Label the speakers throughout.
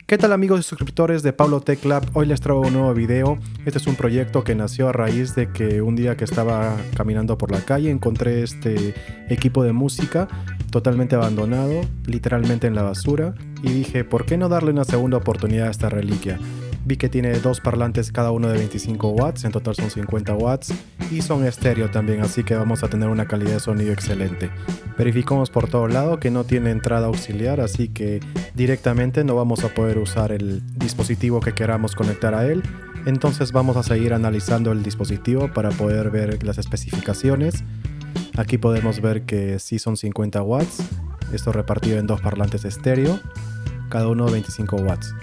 Speaker 1: ¿Qué tal amigos y suscriptores de Pablo Tech Lab? Hoy les traigo un nuevo video. Este es un proyecto que nació a raíz de que un día que estaba caminando por la calle encontré este equipo de música totalmente abandonado, literalmente en la basura, y dije, ¿por qué no darle una segunda oportunidad a esta reliquia? Vi que tiene dos parlantes cada uno de 25 watts, en total son 50 watts, y son estéreo también, así que vamos a tener una calidad de sonido excelente. Verificamos por todo lado que no tiene entrada auxiliar, así que directamente no vamos a poder usar el dispositivo que queramos conectar a él. Entonces vamos a seguir analizando el dispositivo para poder ver las especificaciones. Aquí podemos ver que sí son 50 watts, esto repartido en dos parlantes estéreo, cada uno 25 watts.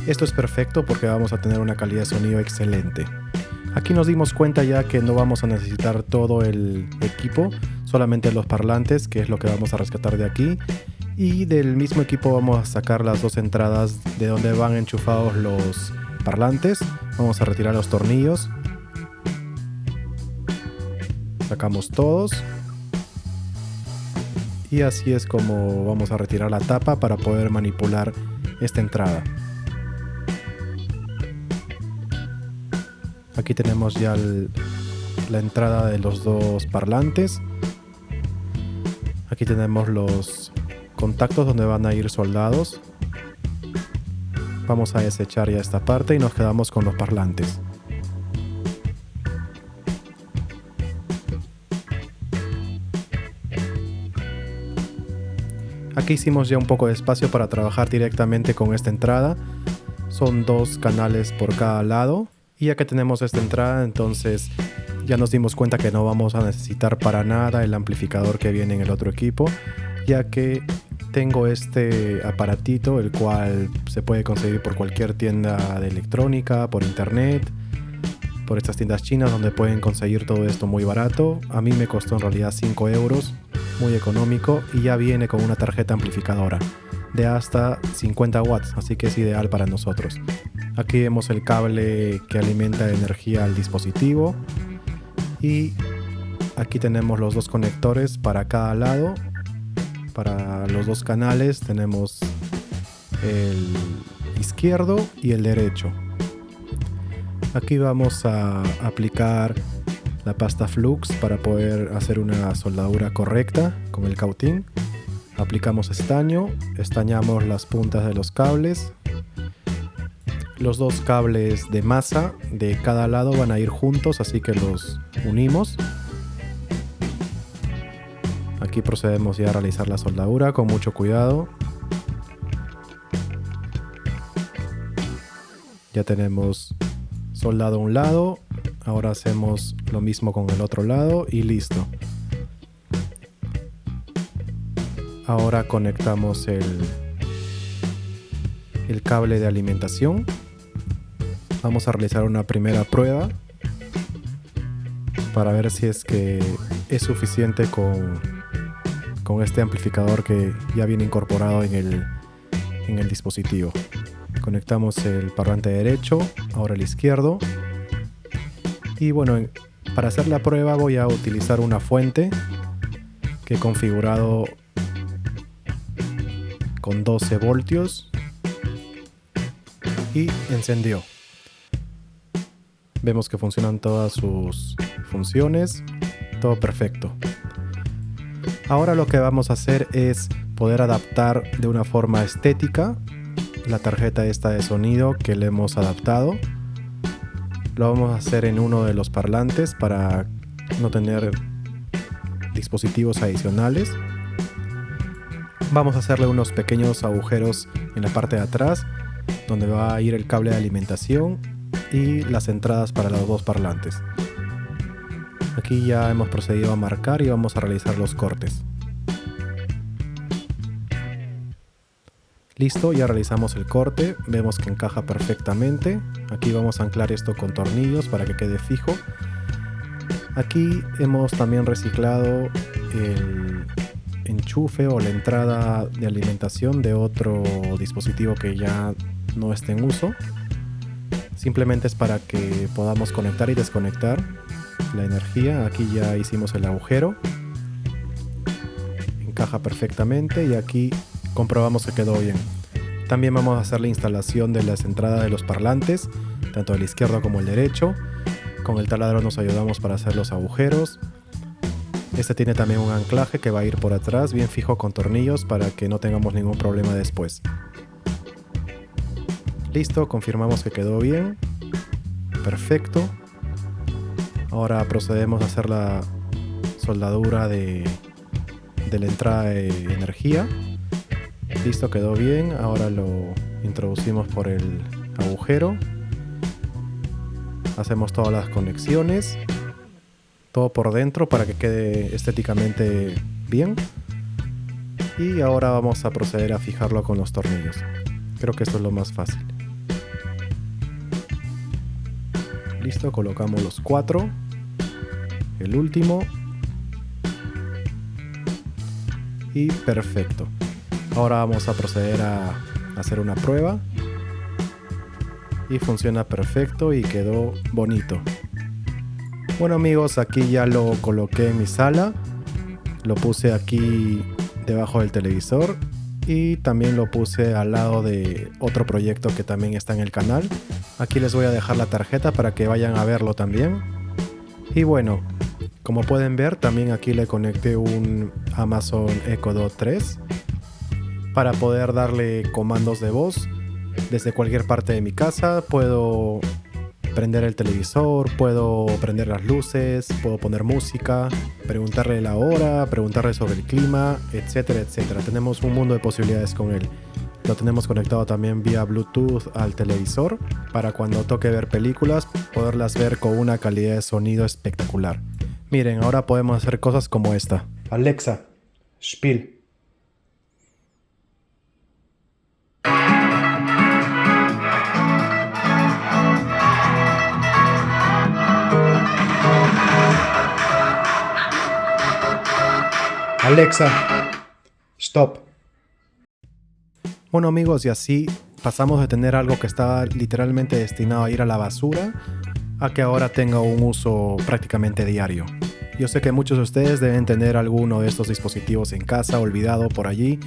Speaker 1: Esto es perfecto porque vamos a tener una calidad de sonido excelente. Aquí nos dimos cuenta ya que no vamos a necesitar todo el equipo, solamente los parlantes, que es lo que vamos a rescatar de aquí. Y del mismo equipo vamos a sacar las dos entradas de donde van enchufados los parlantes. Vamos a retirar los tornillos. Sacamos todos. Y así es como vamos a retirar la tapa para poder manipular esta entrada. Aquí tenemos ya la entrada de los dos parlantes. Aquí tenemos los contactos donde van a ir soldados. Vamos a desechar ya esta parte y nos quedamos con los parlantes. Aquí hicimos ya un poco de espacio para trabajar directamente con esta entrada. Son dos canales por cada lado. Y ya que tenemos esta entrada, entonces ya nos dimos cuenta que no vamos a necesitar para nada el amplificador que viene en el otro equipo, ya que tengo este aparatito, el cual se puede conseguir por cualquier tienda de electrónica, por internet, por estas tiendas chinas donde pueden conseguir todo esto muy barato. A mí me costó en realidad 5 euros, muy económico, y ya viene con una tarjeta amplificadora de hasta 50 watts, así que es ideal para nosotros. Aquí vemos el cable que alimenta energía al dispositivo y aquí tenemos los dos conectores para cada lado. Para los dos canales tenemos el izquierdo y el derecho. Aquí vamos a aplicar la pasta flux para poder hacer una soldadura correcta con el cautín. Aplicamos estaño, estañamos las puntas de los cables. Los dos cables de masa de cada lado van a ir juntos, así que los unimos. Aquí procedemos ya a realizar la soldadura con mucho cuidado. Ya tenemos soldado un lado, ahora hacemos lo mismo con el otro lado y listo. Ahora conectamos el cable de alimentación. Vamos a realizar una primera prueba para ver si es que es suficiente con este amplificador que ya viene incorporado en el dispositivo. Conectamos el parlante derecho, ahora el izquierdo. Y bueno, para hacer la prueba voy a utilizar una fuente que he configurado con 12 voltios y encendió. Vemos que funcionan todas sus funciones, todo perfecto. Ahora lo que vamos a hacer es poder adaptar de una forma estética la tarjeta esta de sonido que le hemos adaptado. Lo vamos a hacer en uno de los parlantes para no tener dispositivos adicionales. Vamos a hacerle unos pequeños agujeros en la parte de atrás donde va a ir el cable de alimentación y las entradas para los dos parlantes. Aquí ya hemos procedido a marcar y vamos a realizar los cortes. Listo, ya realizamos el corte, vemos que encaja perfectamente. Aquí vamos a anclar esto con tornillos para que quede fijo. Aquí hemos también reciclado el enchufe o la entrada de alimentación de otro dispositivo que ya no esté en uso. Simplemente es para que podamos conectar y desconectar la energía. Aquí ya hicimos el agujero, encaja perfectamente y aquí comprobamos que quedó bien. También vamos a hacer la instalación de las entradas de los parlantes, tanto el izquierdo como el derecho. Con el taladro nos ayudamos para hacer los agujeros. Este tiene también un anclaje que va a ir por atrás, bien fijo con tornillos para que no tengamos ningún problema después. Listo, confirmamos que quedó bien. Perfecto. Ahora procedemos a hacer la soldadura de la entrada de energía. Listo, quedó bien. Ahora lo introducimos por el agujero. Hacemos todas las conexiones. Todo por dentro para que quede estéticamente bien. Y ahora vamos a proceder a fijarlo con los tornillos. Creo que esto es lo más fácil. Listo, colocamos los 4. El último. Y perfecto. Ahora vamos a proceder a hacer una prueba. Y funciona perfecto y quedó bonito. Bueno amigos, aquí ya lo coloqué en mi sala. Lo puse aquí debajo del televisor. Y también lo puse al lado de otro proyecto que también está en el canal. Aquí les voy a dejar la tarjeta para que vayan a verlo también. Y bueno, como pueden ver, también aquí le conecté un Amazon Echo Dot 3 para poder darle comandos de voz desde cualquier parte de mi casa. Puedo prender el televisor, puedo prender las luces, puedo poner música, preguntarle la hora, preguntarle sobre el clima, etcétera, etcétera. Tenemos un mundo de posibilidades con él. Lo tenemos conectado también vía Bluetooth al televisor para cuando toque ver películas, poderlas ver con una calidad de sonido espectacular. Miren, ahora podemos hacer cosas como esta. Alexa, spiel. Alexa, stop. Bueno amigos, y así pasamos de tener algo que estaba literalmente destinado a ir a la basura a que ahora tenga un uso prácticamente diario. Yo sé que muchos de ustedes deben tener alguno de estos dispositivos en casa olvidado por allí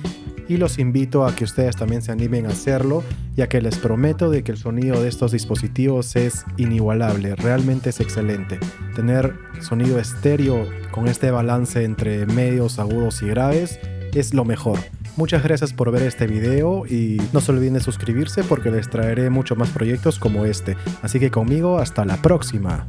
Speaker 1: y los invito a que ustedes también se animen a hacerlo, ya que les prometo de que el sonido de estos dispositivos es inigualable, realmente es excelente. Tener sonido estéreo con este balance entre medios, agudos y graves es lo mejor. Muchas gracias por ver este video y no se olviden de suscribirse porque les traeré muchos más proyectos como este. Así que conmigo hasta la próxima.